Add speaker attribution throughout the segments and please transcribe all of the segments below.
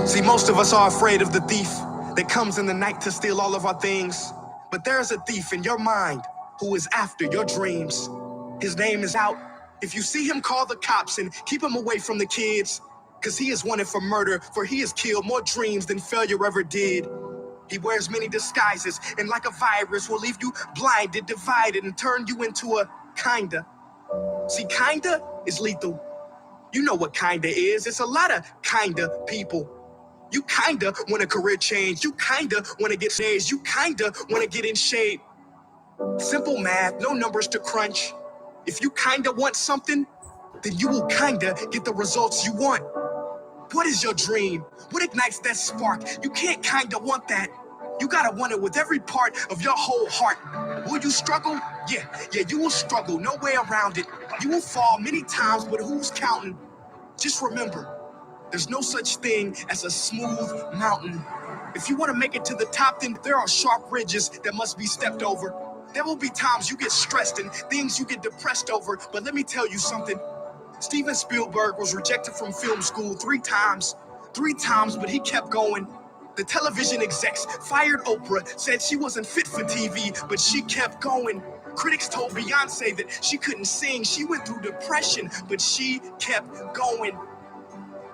Speaker 1: See, most of us are afraid of the thief that comes in the night to steal all of our things. But there is a thief in your mind who is after your dreams. His name is out. If you see him, call the cops and keep him away from the kids. Cause he is wanted for murder, for he has killed more dreams than failure ever did. He wears many disguises, and like a virus will leave you blinded, divided, and turn you into a kinda. See, kinda is lethal. You know what kinda is. It's a lot of kinda people. You kinda want a career change. You kinda want to get days. You kinda want to get in shape. Simple math, no numbers to crunch. If you kinda want something, then you will kinda get the results you want. What is your dream? What ignites that spark? You can't kinda want that. You gotta want it with every part of your whole heart. Will you struggle? Yeah, you will struggle. No way around it. You will fall many times, but who's counting? Just remember, there's no such thing as a smooth mountain. If you want to make it to the top, then there are sharp ridges that must be stepped over. There will be times you get stressed and things you get depressed over, but let me tell you something. Steven Spielberg was rejected from film school 3 times. 3 times, but he kept going. The television execs fired Oprah, said she wasn't fit for TV, but she kept going. Critics told Beyonce that she couldn't sing. She went through depression, but she kept going.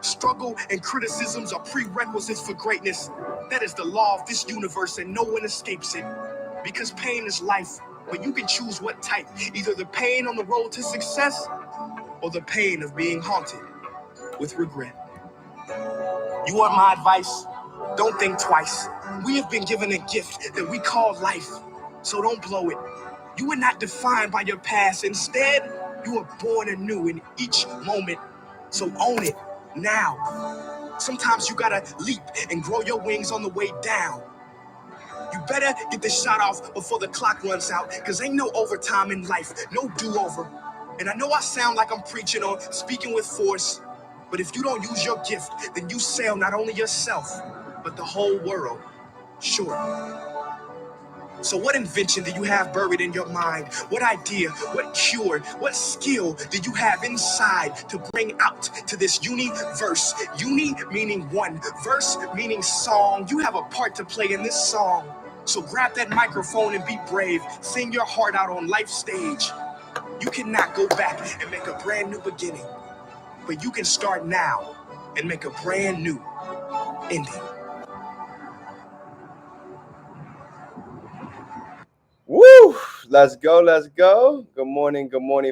Speaker 1: Struggle and criticisms are prerequisites for greatness. That is the law of this universe, and no one escapes it. Because pain is life, but you can choose what type. Either the pain on the road to success, or the pain of being haunted with regret. You want my advice? Don't think twice. We have been given a gift that we call life, so don't blow it. You were not defined by your past. Instead, you were born anew in each moment, so own it now. Sometimes you gotta leap and grow your wings on the way down. You better get the shot off before the clock runs out, cause ain't no overtime in life, no do-over. And I know I sound like I'm preaching or speaking with force, but if you don't use your gift, then you sell not only yourself, but the whole world. Sure. So what invention do you have buried in your mind? What idea, what cure, what skill do you have inside to bring out to this universe? Uni meaning one, verse meaning song. You have a part to play in this song. So grab that microphone and be brave. Sing your heart out on life's stage. You cannot go back and make a brand new beginning, but you can start now and make a brand new ending.
Speaker 2: Woo! Let's go, let's go. Good morning,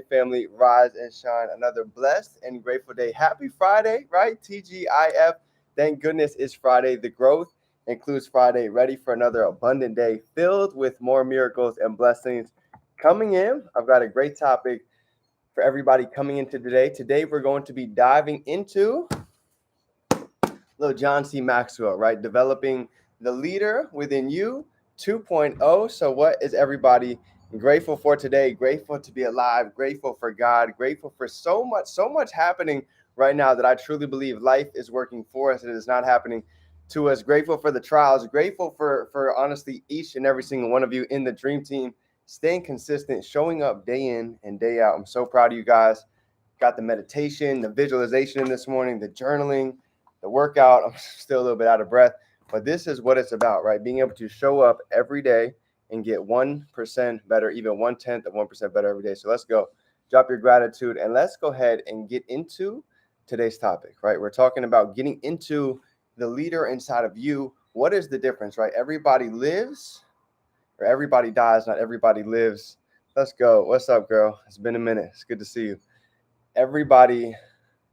Speaker 2: family. Rise and shine. Another blessed and grateful day. Happy Friday, right? TGIF. Thank goodness it's Friday. The growth includes Friday. Ready for another abundant day filled with more miracles and blessings coming in. I've got a great topic for everybody coming into today. Today, we're going to be diving into little John C. Maxwell, right? Developing the leader within you 2.0. So what is everybody grateful for today? Grateful to be alive, grateful for God, grateful for so much happening right now that I truly believe life is working for us. It is not happening to us. Grateful for the trials, grateful for honestly each and every single one of you in the dream team, staying consistent, showing up day in and day out. I'm so proud of you guys. Got the meditation, the visualization this morning, the journaling, the workout. I'm still a little bit out of breath, but this is what it's about, right? Being able to show up every day and get 1% better, even 1/10 of 1% better every day. So let's go. Drop your gratitude and let's go ahead and get into today's topic, right? We're talking about getting into the leader inside of you. What is the difference, right? Everybody lives or everybody dies, not everybody lives. Let's go. What's up, girl? It's been a minute. It's good to see you. Everybody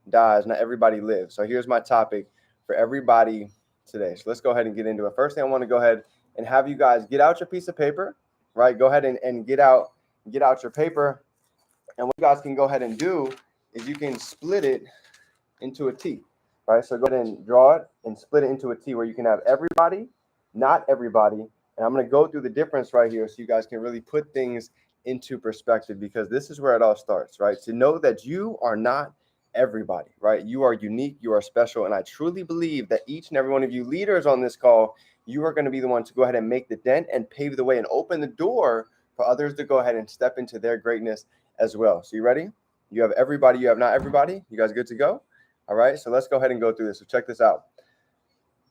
Speaker 2: dies, not everybody lives. So here's my topic for everybody today. So let's go ahead and get into it. First thing I want to go ahead and have you guys get out your piece of paper, right? Go ahead and get out your paper. And what you guys can go ahead and do is you can split it into a T, right? So go ahead and draw it and split it into a T where you can have everybody, not everybody. And I'm going to go through the difference right here so you guys can really put things into perspective, because this is where it all starts, right? To know that you are not everybody, right? You are unique, you are special. And I truly believe that each and every one of you leaders on this call, you are going to be the one to go ahead and make the dent and pave the way and open the door for others to go ahead and step into their greatness as well. So you ready? You have everybody, you have not everybody. You guys good to go? All right, so let's go ahead and go through this. So check this out.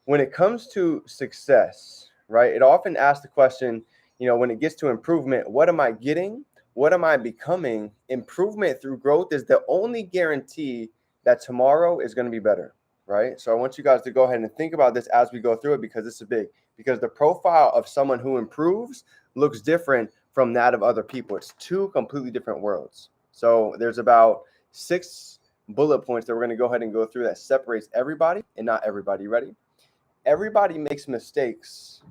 Speaker 2: when it comes to success, right, it often asks the question, when it gets to improvement, what am I getting? What am I becoming? Improvement through growth is the only guarantee that tomorrow is going to be better, right? So I want you guys to go ahead and think about this as we go through it, because this is big. Because the profile of someone who improves looks different from that of other people. It's two completely different worlds. So there's about 6 bullet points that we're going to go ahead and go through that separates everybody and not everybody. Ready? Everybody makes mistakes.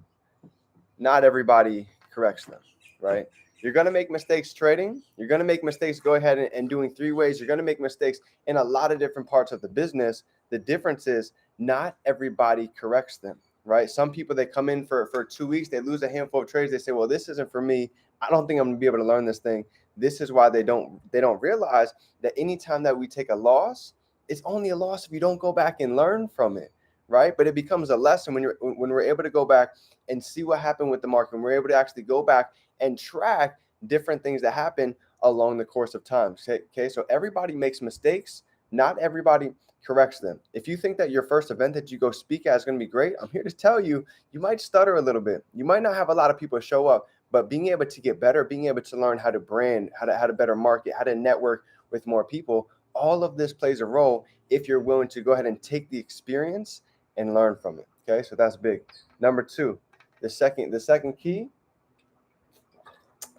Speaker 2: Not everybody corrects them, right? You're going to make mistakes trading. You're going to make mistakes go ahead and doing 3 ways. You're going to make mistakes in a lot of different parts of the business. The difference is not everybody corrects them, right? Some people, they come in for 2 weeks, they lose a handful of trades. They say, well, this isn't for me. I don't think I'm going to be able to learn this thing. This is why they don't realize that anytime that we take a loss, it's only a loss if you don't go back and learn from it, right? But it becomes a lesson when we're able to go back and see what happened with the market. And we're able to actually go back and track different things that happen along the course of time. Okay, so everybody makes mistakes. Not everybody corrects them. If you think that your first event that you go speak at is going to be great, I'm here to tell you, you might stutter a little bit. You might not have a lot of people show up, but being able to get better, being able to learn how to brand, how to better market, how to network with more people, all of this plays a role if you're willing to go ahead and take the experience and learn from it. Okay, so that's big. Number 2, the second key,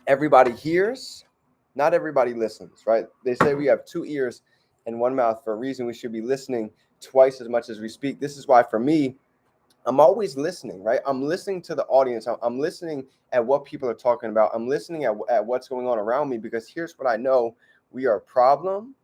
Speaker 2: everybody hears, not everybody listens, right? They say we have 2 ears and 1 mouth for a reason. We should be listening twice as much as we speak. This is why for me, I'm always listening, right? I'm listening to the audience. I'm listening at what people are talking about. I'm listening at what's going on around me, because here's what I know. We are problem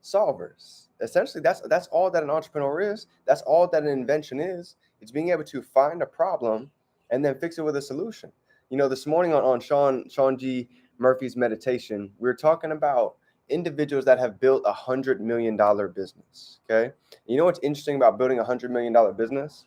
Speaker 2: solvers. Essentially, that's all that an entrepreneur is. That's all that an invention is. It's being able to find a problem and then fix it with a solution. This morning on Sean G. Murphy's meditation, we were talking about individuals that have built $100 million business. Okay. You know what's interesting about building $100 million business?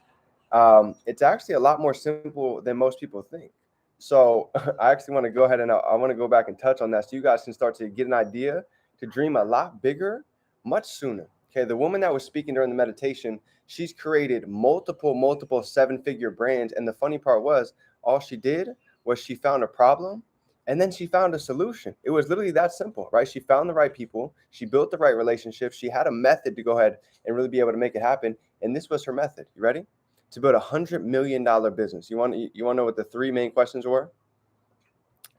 Speaker 2: It's actually a lot more simple than most people think. So I actually want to go ahead and I want to go back and touch on that so you guys can start to get an idea to dream a lot bigger much sooner. Okay, the woman that was speaking during the meditation, she's created multiple 7-figure brands. And the funny part was, all she did was she found a problem and then she found a solution. It was literally that simple, right? She found the right people. She built the right relationships. She had a method to go ahead and really be able to make it happen. And this was her method. You ready? To build $100 million business. You want to know what the 3 main questions were?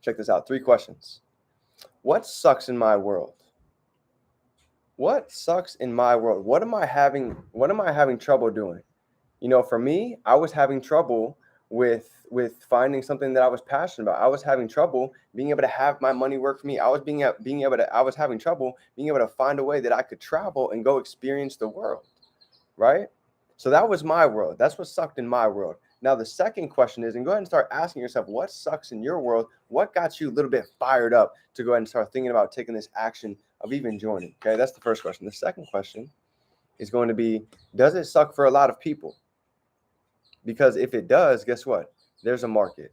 Speaker 2: Check this out. 3 questions. What sucks in my world? What sucks in my world? What am I having trouble doing? For me, I was having trouble with finding something that I was passionate about. I was having trouble being able to have my money work for me. I was having trouble being able to find a way that I could travel and go experience the world, right? So that was my world. That's what sucked in my world. Now, the second question is, and go ahead and start asking yourself, what sucks in your world? What got you a little bit fired up to go ahead and start thinking about taking this action of even joining? Okay, that's the first question. The second question is going to be, does it suck for a lot of people? Because if it does, guess what? There's a market.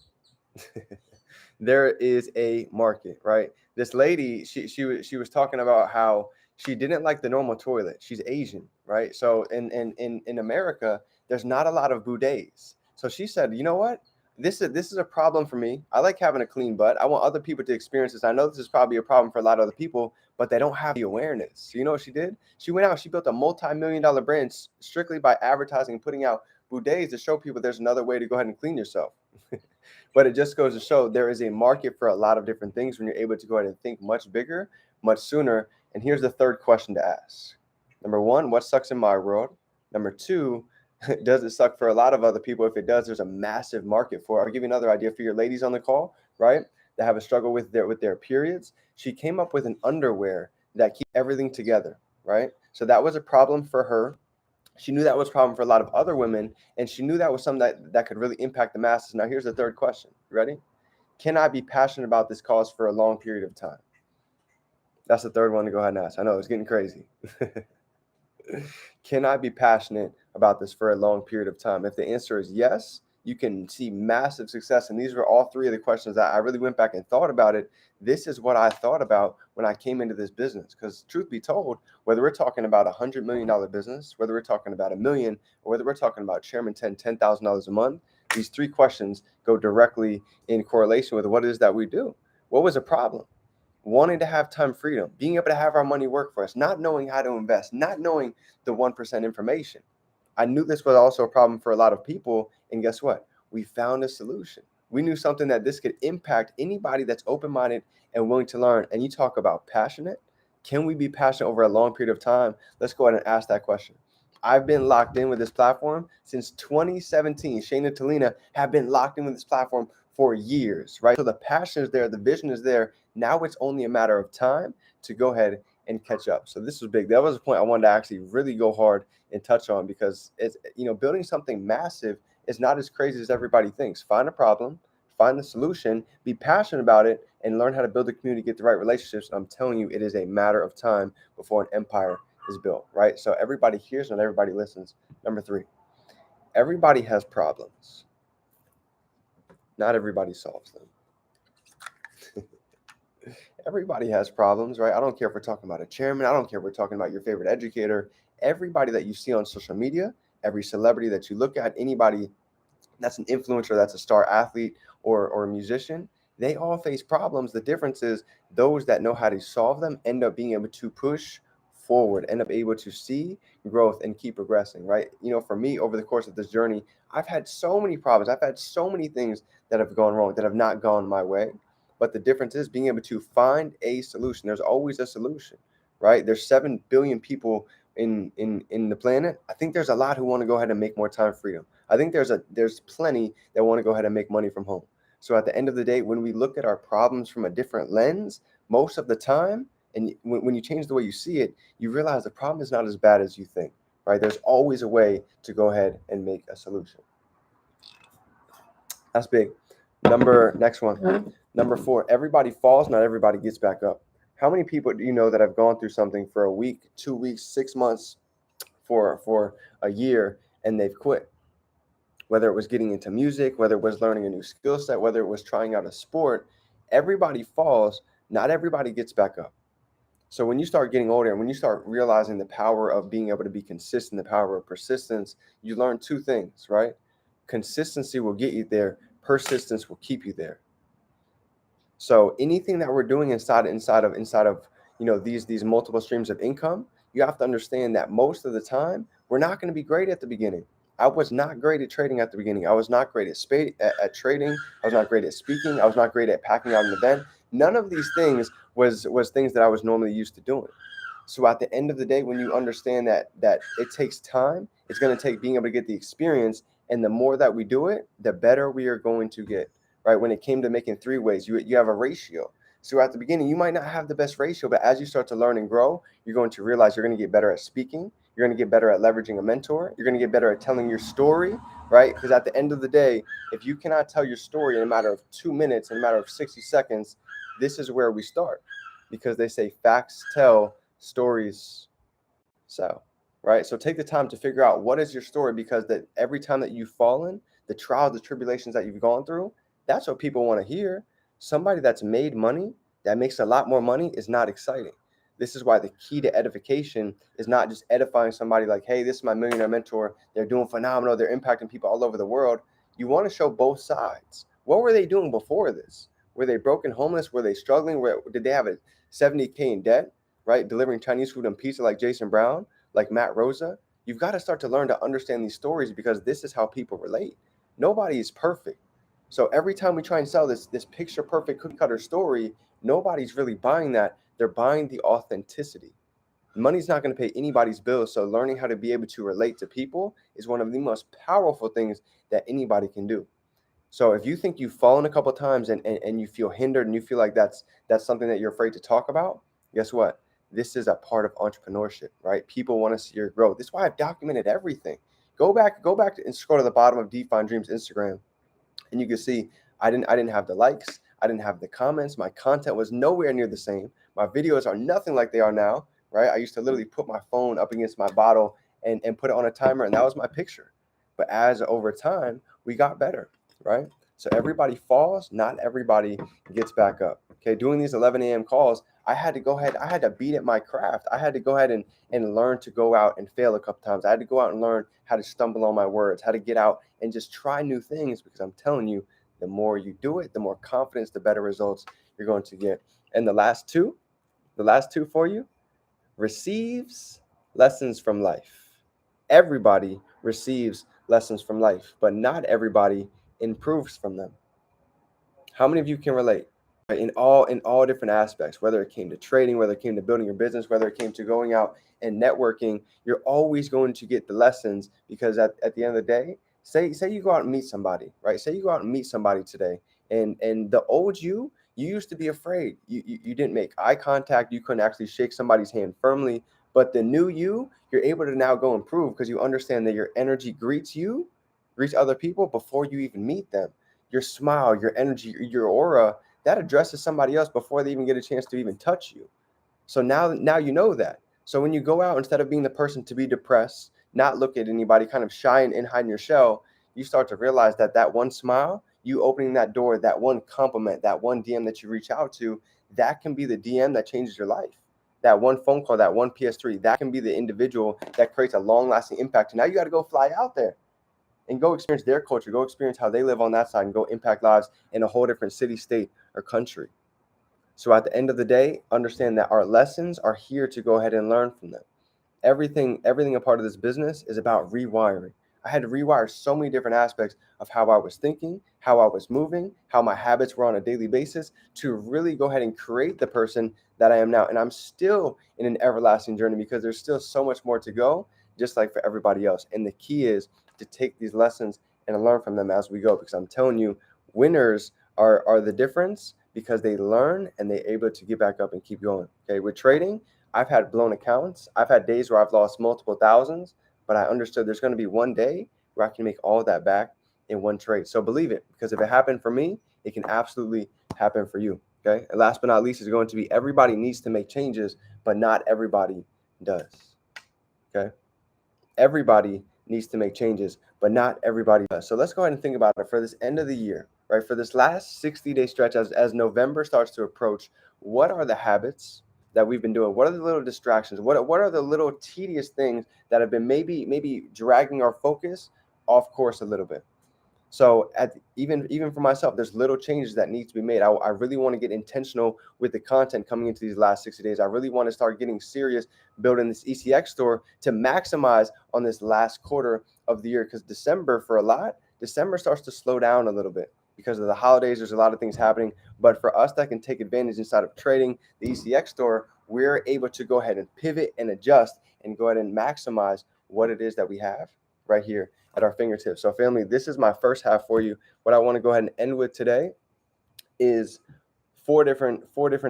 Speaker 2: There is a market, right? This lady, she was talking about how she didn't like the normal toilet. She's Asian, right? So in America, there's not a lot of bidets. So she said, you know what? This is a problem for me. I like having a clean butt. I want other people to experience this. I know this is probably a problem for a lot of other people, but they don't have the awareness. So you know what she did? She went out, she built a multi-million-dollar brand strictly by advertising and putting out bidets to show people there's another way to go ahead and clean yourself. But it just goes to show there is a market for a lot of different things when you're able to go ahead and think much bigger, much sooner. And here's the third question to ask. Number 1, what sucks in my world? Number 2, does it suck for a lot of other people? If it does, there's a massive market for it. I'll give you another idea for your ladies on the call, right? That have a struggle with their periods. She came up with an underwear that keeps everything together, right? So that was a problem for her. She knew that was a problem for a lot of other women, and she knew that was something that could really impact the masses. Now, here's the third question. You ready? Can I be passionate about this cause for a long period of time? That's the third one to go ahead and ask. I know it's getting crazy. Can I be passionate about this for a long period of time? If the answer is yes, you can see massive success. And these were all three of the questions that I really went back and thought about it. This is what I thought about when I came into this business. Because truth be told, whether we're talking about $100 million business, whether we're talking about $1 million, or whether we're talking about Chairman $10,000 a month, these three questions go directly in correlation with what it is that we do. What was the problem? Wanting to have time freedom, being able to have our money work for us, not knowing how to invest, not knowing the 1% information. I knew this was also a problem for a lot of people. And guess what? We found a solution. We knew something that this could impact anybody that's open-minded and willing to learn. And you talk about passionate. Can we be passionate over a long period of time? Let's go ahead and ask that question. I've been locked in with this platform since 2017. Shane and Talina have been locked in with this platform for years, right? So the passion is there, the vision is there. Now it's only a matter of time to go ahead and catch up. So this was big. That was a point I wanted to actually really go hard and touch on, because it's, building something massive is not as crazy as everybody thinks. Find a problem, find the solution, be passionate about it, and learn how to build a community, get the right relationships. I'm telling you, it is a matter of time before an empire is built, right? So everybody hears, not everybody listens. Number 3, everybody has problems. Not everybody solves them. Everybody has problems, right? I don't care if we're talking about a chairman. I don't care if we're talking about your favorite educator. Everybody that you see on social media, every celebrity that you look at, anybody that's an influencer, that's a star athlete or a musician, they all face problems. The difference is those that know how to solve them end up being able to push forward, end up able to see growth and keep progressing, right? For me, over the course of this journey, I've had so many problems. I've had so many things that have gone wrong, that have not gone my way. But the difference is being able to find a solution. There's always a solution, right? There's 7 billion people in the planet. I think there's a lot who want to go ahead and make more time freedom. I think there's plenty that want to go ahead and make money from home. So at the end of the day, when we look at our problems from a different lens, most of the time, and when you change the way you see it, you realize the problem is not as bad as you think, right? There's always a way to go ahead and make a solution. That's big. Next one. Number 4, everybody falls, not everybody gets back up. How many people do you know that have gone through something for a week, 2 weeks, 6 months, for a year, and they've quit? Whether it was getting into music, whether it was learning a new skill set, whether it was trying out a sport, everybody falls, not everybody gets back up. So when you start getting older and when you start realizing the power of being able to be consistent, the power of persistence, you learn 2 things, right? Consistency will get you there. Persistence will keep you there. So anything that we're doing inside of these multiple streams of income, you have to understand that most of the time we're not going to be great at the beginning. I was not great at trading at the beginning. I was not great at trading. I was not great at speaking. I was not great at packing out an event. None of these things was things that I was normally used to doing. So at the end of the day, when you understand that it takes time, it's going to take being able to get the experience, and the more that we do it, the better we are going to get. Right? When it came to making 3-ways, you have a ratio. So at the beginning, you might not have the best ratio, but as you start to learn and grow, you're going to realize you're going to get better at speaking. You're going to get better at leveraging a mentor. You're going to get better at telling your story, right? Because at the end of the day, if you cannot tell your story in a matter of 2 minutes, in a matter of 60 seconds, this is where we start. Because they say facts tell, stories sell, right? So take the time to figure out what is your story, because that every time that you've fallen, the trials, the tribulations that you've gone through, that's what people want to hear. Somebody that's made money, that makes a lot more money, is not exciting. This is why the key to edification is not just edifying somebody like, hey, this is my millionaire mentor. They're doing phenomenal. They're impacting people all over the world. You want to show both sides. What were they doing before this? Were they broken, homeless? Were they struggling? Did they have a 70K in debt, right? Delivering Chinese food and pizza like Jason Brown, like Matt Rosa? You've got to start to learn to understand these stories, because this is how people relate. Nobody is perfect. So every time we try and sell this picture perfect cookie cutter story, nobody's really buying that. They're buying the authenticity. Money's not going to pay anybody's bills. So learning how to be able to relate to people is one of the most powerful things that anybody can do. So if you think you've fallen a couple of times and you feel hindered and you feel like that's something that you're afraid to talk about, guess what? This is a part of entrepreneurship, right? People want to see your growth. This is why I've documented everything. Go back and scroll to the bottom of Define Dreams Instagram, and you can see I didn't have the likes, I didn't have the comments, my content was nowhere near the same. My videos are nothing like they are now, right? I used to literally put my phone up against my bottle and put it on a timer, and that was my picture. But as over time, we got better, right? So everybody falls, not everybody gets back up. Okay, doing these 11 a.m. calls, I had to go ahead, I had to beat at my craft. I had to go ahead and learn to go out and fail a couple times. I had to go out and learn how to stumble on my words, how to get out and just try new things, because I'm telling you, the more you do it, the more confidence, the better results you're going to get. And the last two for you, receives lessons from life. Everybody receives lessons from life, but not everybody improves from them. How many of you can relate? In all different aspects, whether it came to trading, whether it came to building your business, whether it came to going out and networking, you're always going to get the lessons, because at the end of the day, say you go out and meet somebody, right? Say you go out and meet somebody today, and the old you used to be afraid. You didn't make eye contact, you couldn't actually shake somebody's hand firmly. But the new you're able to now go improve, because you understand that your energy greets other people before you even meet them. Your smile, your energy, your aura, that addresses somebody else before they even get a chance to even touch you. So now you know that. So when you go out, instead of being the person to be depressed, not look at anybody, kind of shy and hide in your shell, you start to realize that that one smile, you opening that door, that one compliment, that one DM that you reach out to, that can be the DM that changes your life. That one phone call, that one PS3, that can be the individual that creates a long-lasting impact. Now you got to go fly out there and go experience their culture, go experience how they live on that side, and go impact lives in a whole different city, state, or country. So at the end of the day, understand that our lessons are here to go ahead and learn from them. Everything a part of this business is about rewiring. I had to rewire so many different aspects of how I was thinking, how I was moving, how my habits were on a daily basis, to really go ahead and create the person that I am now. And I'm still in an everlasting journey, because there's still so much more to go, just like for everybody else. And the key is to take these lessons and learn from them as we go, because I'm telling you, winners are the difference, because they learn and they're able to get back up and keep going. Okay, with trading, I've had blown accounts. I've had days where I've lost multiple thousands, but I understood there's going to be one day where I can make all that back in one trade. So believe it, because if it happened for me, it can absolutely happen for you. Okay. And last but not least is going to be, everybody needs to make changes, but not everybody does. Okay. Everybody needs to make changes, but not everybody does. So let's go ahead and think about it for this end of the year, right? For this last 60-day stretch, as November starts to approach, what are the habits that we've been doing? What are the little distractions? What are the little tedious things that have been maybe dragging our focus off course a little bit? So even for myself, there's little changes that need to be made. I really want to get intentional with the content coming into these last 60 days. I really want to start getting serious building this ECX store to maximize on this last quarter of the year, because December starts to slow down a little bit because of the holidays. There's a lot of things happening. But for us that can take advantage inside of trading the ECX store, we're able to go ahead and pivot and adjust and go ahead and maximize what it is that we have right here at our fingertips. So family, this is my first half for you. What I want to go ahead and end with today is four different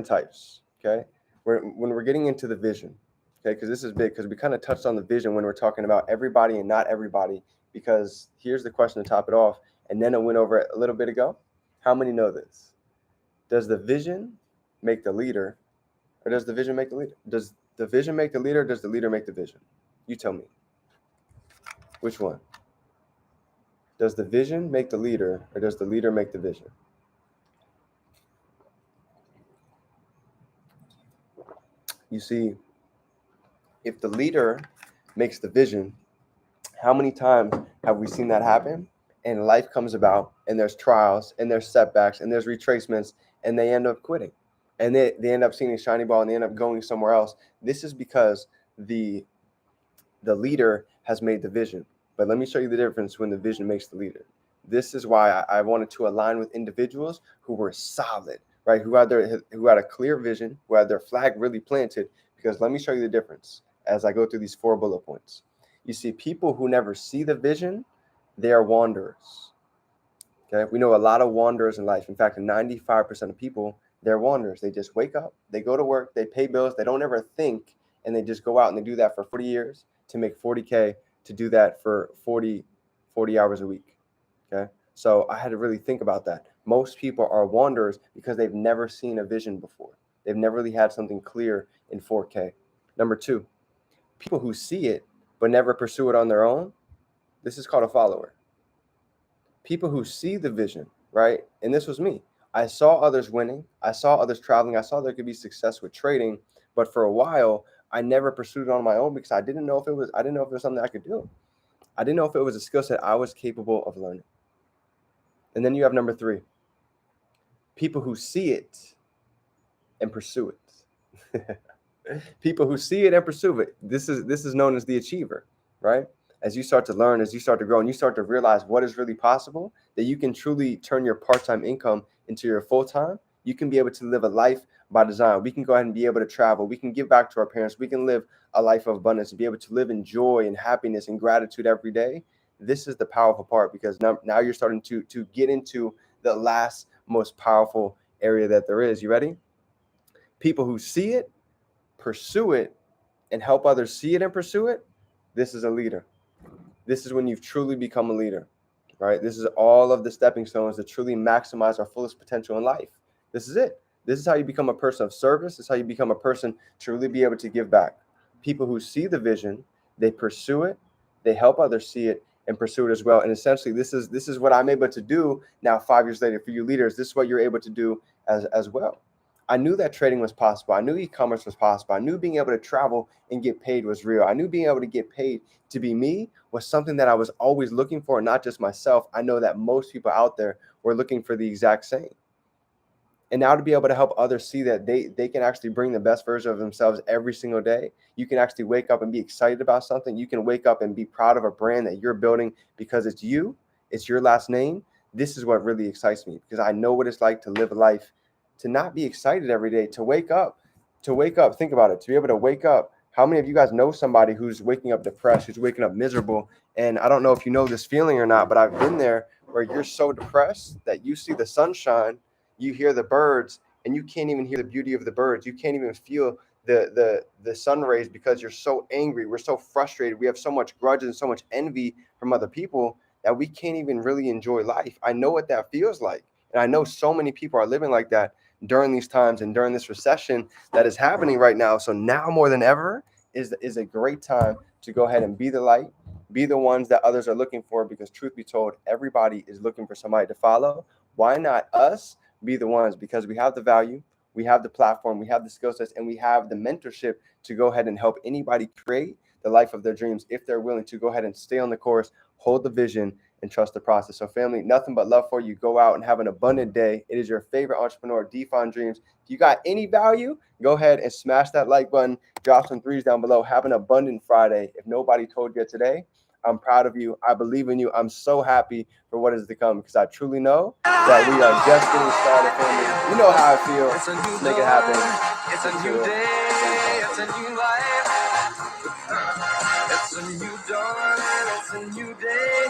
Speaker 2: types. Okay. When we're getting into the vision, okay, because this is big, because we kind of touched on the vision when we're talking about everybody and not everybody, because here's the question to top it off. And then I went over it a little bit ago. How many know this? Does the vision make the leader, or does the vision make the leader? Does the vision make the leader, or does the leader make the vision? You tell me. Which one? Does the vision make the leader, or does the leader make the vision? You see, if the leader makes the vision, how many times have we seen that happen? And life comes about, and there's trials, and there's setbacks, and there's retracements, and they end up quitting. And they end up seeing a shiny ball, and they end up going somewhere else. This is because the leader has made the vision. But let me show you the difference when the vision makes the leader. This is why I wanted to align with individuals who were solid, right? Who had a clear vision, who had their flag really planted. Because let me show you the difference as I go through these 4 bullet points. You see, people who never see the vision, they are wanderers. Okay, we know a lot of wanderers in life. In fact, 95% of people, they're wanderers. They just wake up, they go to work, they pay bills, they don't ever think, and they just go out and they do that for 40 years to make 40K, to do that for 40 hours a week. Okay, so I had to really think about that. Most people are wanderers because they've never seen a vision before. They've never really had something clear in 4K. Number 2, people who see it but never pursue it on their own, This is called a follower. People who see the vision, right? And this was me. I saw others winning. I saw others traveling. I saw there could be success with trading. But for a while, I never pursued it on my own because I didn't know if it was something I could do. I didn't know if it was a skill set I was capable of learning. And then you have number 3. People who see it and pursue it. People who see it and pursue it. This is known as the achiever, right? As you start to learn, as you start to grow, and you start to realize what is really possible, that you can truly turn your part-time income into your full-time. You can be able to live a life by design. We can go ahead and be able to travel. We can give back to our parents. We can live a life of abundance and be able to live in joy and happiness and gratitude every day. This is the powerful part, because now you're starting to get into the last most powerful area that there is. You ready? People who see it, pursue it, and help others see it and pursue it. This is a leader. This is when you've truly become a leader, right? This is all of the stepping stones to truly maximize our fullest potential in life. This is it. This is how you become a person of service. This is how you become a person to really be able to give back. People who see the vision, they pursue it, they help others see it and pursue it as well. And essentially, this is what I'm able to do now 5 years later for you leaders. This is what you're able to do as well. I knew that trading was possible. I knew e-commerce was possible. I knew being able to travel and get paid was real. I knew being able to get paid to be me was something that I was always looking for, not just myself. I know that most people out there were looking for the exact same. And now to be able to help others see that they can actually bring the best version of themselves every single day. You can actually wake up and be excited about something. You can wake up and be proud of a brand that you're building because it's you, it's your last name. This is what really excites me, because I know what it's like to live a life, to not be excited every day, to wake up, think about it, to be able to wake up. How many of you guys know somebody who's waking up depressed, who's waking up miserable? And I don't know if you know this feeling or not, but I've been there, where you're so depressed that you see the sunshine, you hear the birds, and you can't even hear the beauty of the birds. You can't even feel the sun rays because you're so angry. We're so frustrated. We have so much grudge and so much envy from other people that we can't even really enjoy life. I know what that feels like. And I know so many people are living like that during these times and during this recession that is happening right now. So now more than ever is a great time to go ahead and be the light, be the ones that others are looking for, because truth be told, everybody is looking for somebody to follow. Why not us be the ones? Because we have the value, we have the platform, we have the skill sets, and we have the mentorship to go ahead and help anybody create the life of their dreams if they're willing to go ahead and stay on the course, hold the vision, and trust the process. So family, nothing but love for you. Go out and have an abundant day. It is your favorite entrepreneur, Define Dreams. If you got any value, go ahead and smash that like button, drop some threes down below. Have an abundant Friday. If nobody told you today, I'm proud of you. I believe in you. I'm so happy for what is to come, because I truly know that we are just getting started, family. You know how I feel. Let's make it happen.
Speaker 1: It's a new day. It's a new life. It's a new dawn. It's a new day.